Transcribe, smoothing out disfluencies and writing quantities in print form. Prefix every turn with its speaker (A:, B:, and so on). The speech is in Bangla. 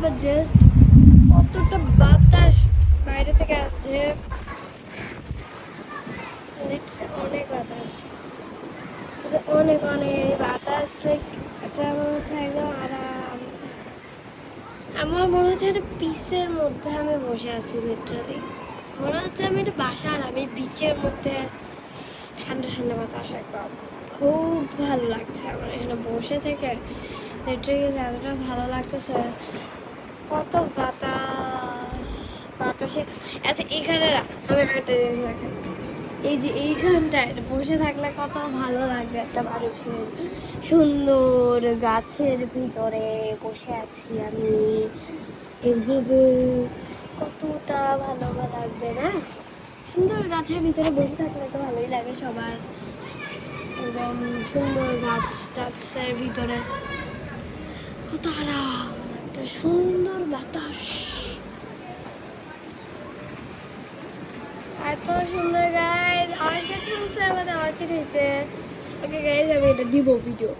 A: বাট জাস্ট কতটা বাতাস বাইরে থেকে আসছে, অনেক বাতাস, অনেক অনেক বাতাস, লাইক এটা মনে হচ্ছে একদম আরাম। আমার মনে হচ্ছে একটা পিসের মধ্যে আমি বসে আছি, লিটারালি মনে হচ্ছে আমি একটা বাসার, আমি বিচের মধ্যে ঠান্ডা ঠান্ডা বাতাস একদম, খুব ভালো লাগছে আমার এখানে বসে থেকে, লিটারালি এতটা ভালো লাগতেছে, কত বাতাস, বাতাসে। আচ্ছা এখানে না, আমি একটা জিনিস দেখেন, এই যে এইখানটায় বসে থাকলে কত ভালো লাগবে একটা মানুষের, সুন্দর গাছের ভিতরে বসে আছি আমি এভাবে, কতটা ভালো লাগবে না? সুন্দর গাছের ভিতরে বসে থাকলে তো ভালোই লাগে সবার, একদম সুন্দর গাছ টাছের ভিতরে কত আরাম, একটা সুন্দর বাতাস, এত সুন্দর গাইজ। অর্কিড ফুলছে, আমাদের অর্কিড হয়েছে। ওকে গাইজ, আমি এটা দিব ভিডিও।